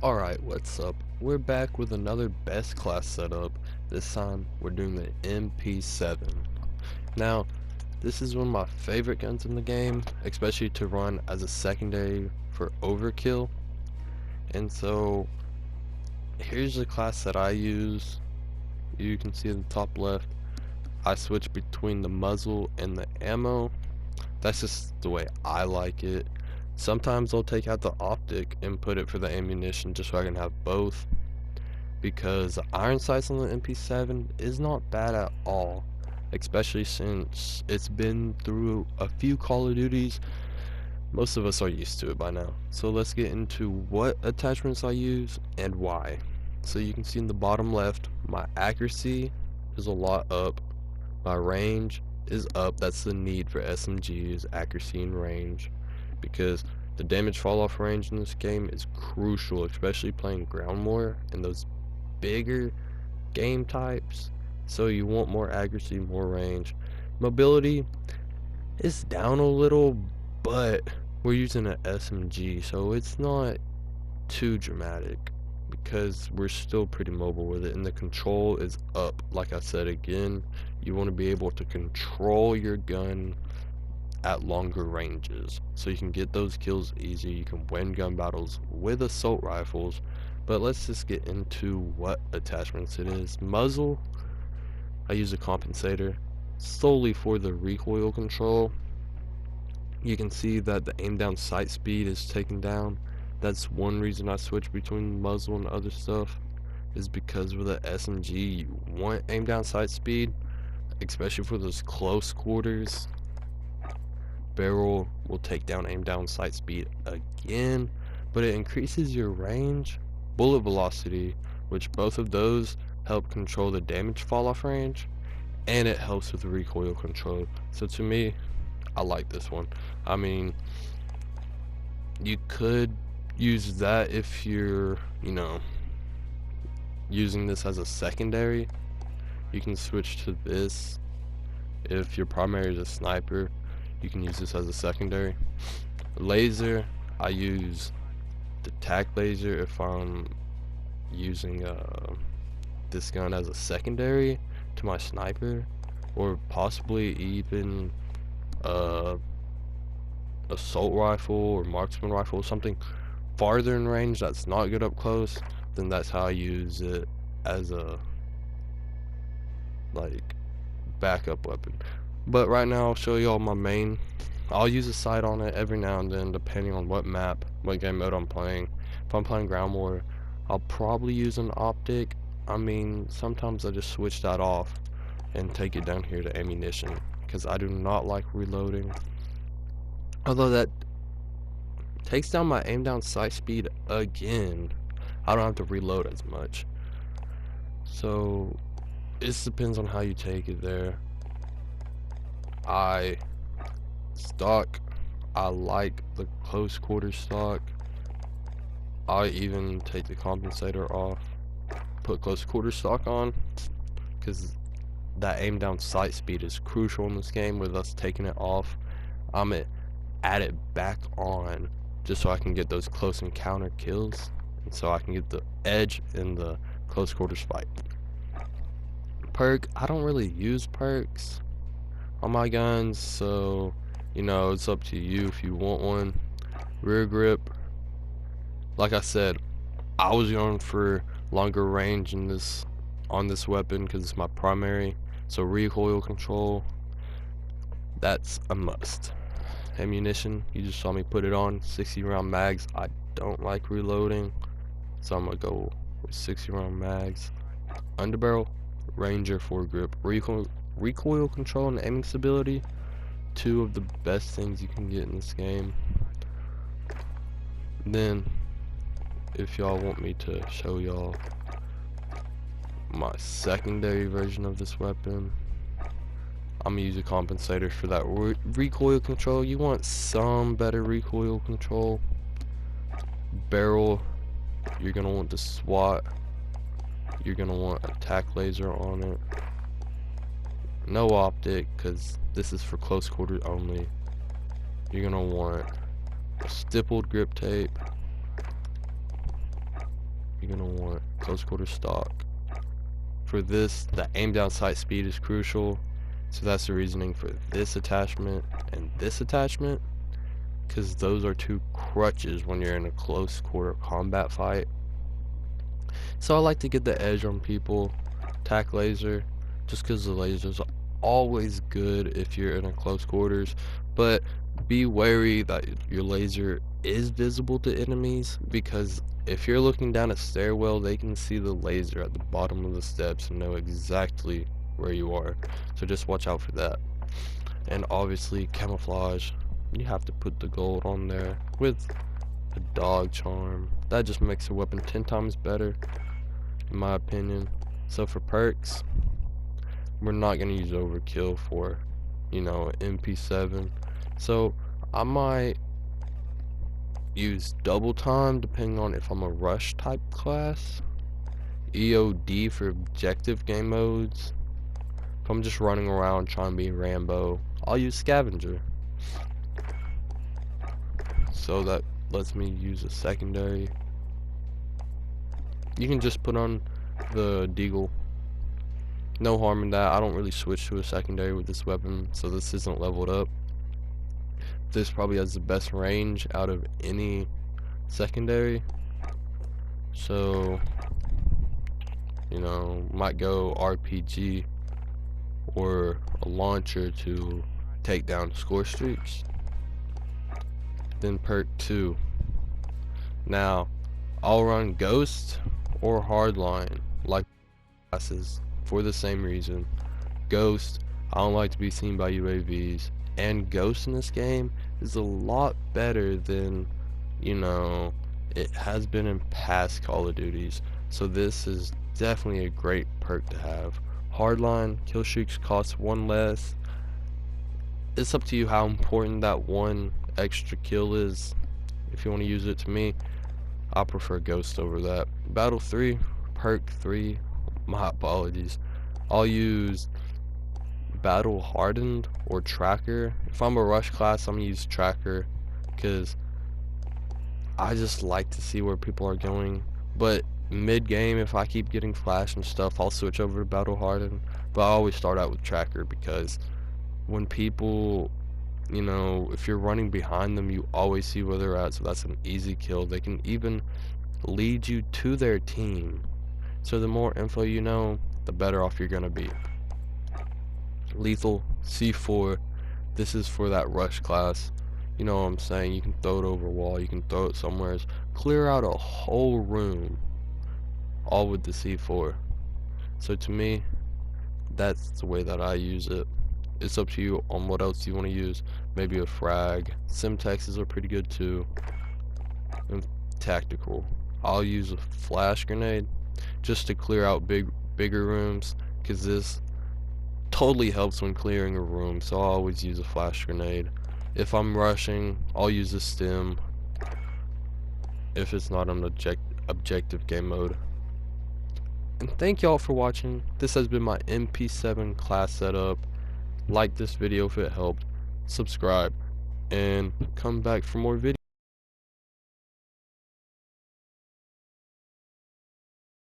Alright, what's up? We're back with another best class setup. This time we're doing the Mp7. Now, this is one of my favorite guns in the game, especially to run as a secondary for overkill. And so, here's the class that I use. You can see in the top left, I switch between the muzzle and the ammo. That's just the way I like it. Sometimes I'll take out the optic and put it for the ammunition just so I can have both, because the iron sights on the Mp7 is not bad at all, especially since it's been through a few Call of Duties. Most of us are used to it by now. So let's get into what attachments I use and why. So you can see in the bottom left, my accuracy is a lot up, my range is up. That's the need for SMG, is accuracy and range, because the damage fall off range in this game is crucial, especially playing ground war and those bigger game types. So you want more accuracy, more range. Mobility is down a little, but we're using an SMG, so it's not too dramatic because we're still pretty mobile with it. And the control is up. Like I said again, you want to be able to control your gun at longer ranges so you can get those kills easy. You can win gun battles with assault rifles. But let's just get into what attachments it is. Muzzle, I use a compensator solely for the recoil control. You can see that the aim down sight speed is taken down. That's one reason I switch between muzzle and other stuff, is because with the SMG you want aim down sight speed, especially for those close quarters. Barrel will take down aim down sight speed again, but it increases your range, bullet velocity, which both of those help control the damage fall off range, and it helps with the recoil control. So to me, I like this one. I mean, you could use that if you're, using this as a secondary. You can switch to this. If your primary is a sniper, you can use this as a secondary. Laser, I use the tac laser if I'm using this gun as a secondary to my sniper, or possibly even assault rifle or marksman rifle, something farther in range that's not good up close. Then that's how I use it as a backup weapon. But right now I'll show y'all my main. I'll use a sight on it every now and then depending on what map, what game mode I'm playing. If I'm playing ground war, I'll probably use an optic. I mean, sometimes I just switch that off and take it down here to ammunition, because I do not like reloading. Although that takes down my aim down sight speed again, I don't have to reload as much. So it depends on how you take it there. I like the close quarter stock. I even take the compensator off, put close quarter stock on, because that aim down sight speed is crucial in this game. With us taking it off, I'm gonna add it back on just so I can get those close encounter kills, and so I can get the edge in the close quarters fight. Perk, I don't really use perks on my guns, so it's up to you if you want one. Rear grip, like I said, I was going for longer range in this on this weapon because it's my primary. So recoil control, that's a must. Ammunition, you just saw me put it on 60 round mags. I don't like reloading, so I'm gonna go with 60 round mags. Underbarrel, Ranger foregrip, recoil control and aiming stability, two of the best things you can get in this game. Then if y'all want me to show y'all my secondary version of this weapon, I'm gonna use a compensator for that recoil control. You want some better recoil control. Barrel, you're gonna want the SWAT. You're gonna want a tac laser on it. No optic, because this is for close quarters only. You're gonna want a stippled grip tape, gonna want close quarter stock. For this, the aim down sight speed is crucial, so that's the reasoning for this attachment and this attachment, because those are two crutches when you're in a close quarter combat fight. So I like to get the edge on people, tac laser, just because the laser's always good if you're in a close quarters, but be wary that your laser is visible to enemies, because if you're looking down a stairwell, they can see the laser at the bottom of the steps and know exactly where you are, so just watch out for that. And obviously camouflage, you have to put the gold on there with a dog charm. That just makes a weapon 10 times better, in my opinion. So for perks, we're not going to use overkill for, you know, Mp7. So I might use double time depending on if I'm a rush type class. EOD for objective game modes. If I'm just running around trying to be Rambo, I'll use scavenger. So that lets me use a secondary. You can just put on the deagle. No harm in that. I don't really switch to a secondary with this weapon, so this isn't leveled up. This probably has the best range out of any secondary, so you know, might go RPG or a launcher to take down score streaks. Then perk 2. Now I'll run ghost or hardline like classes for the same reason. Ghost, I don't like to be seen by UAVs, and ghost in this game is a lot better than, you know, it has been in past Call of Duties, so this is definitely a great perk to have. Hardline, kill streaks cost 1 less. It's up to you how important that 1 extra kill is. If you want to use it, to me, I prefer ghost over that. Battle 3, perk 3, my apologies, I'll use battle hardened or tracker. If I'm a rush class, I'm gonna use tracker because I just like to see where people are going. But mid game, if I keep getting flash and stuff, I'll switch over to battle hardened. But I always start out with tracker, because when people, you know, if you're running behind them, you always see where they're at, so that's an easy kill. They can even lead you to their team, so the more info you know, the better off you're gonna be. Lethal C4, this is for that rush class. You know what I'm saying? You can throw it over a wall, you can throw it somewhere, clear out a whole room, all with the C4. So to me, that's the way that I use it. It's up to you on what else you want to use. Maybe a frag. Simtexes are pretty good too. And tactical, I'll use a flash grenade just to clear out bigger rooms, because this totally helps when clearing a room, so I'll always use a flash grenade. If I'm rushing, I'll use a stim if it's not an objective game mode. And thank y'all for watching. This has been my Mp7 class setup. Like this video if it helped, subscribe, and come back for more videos.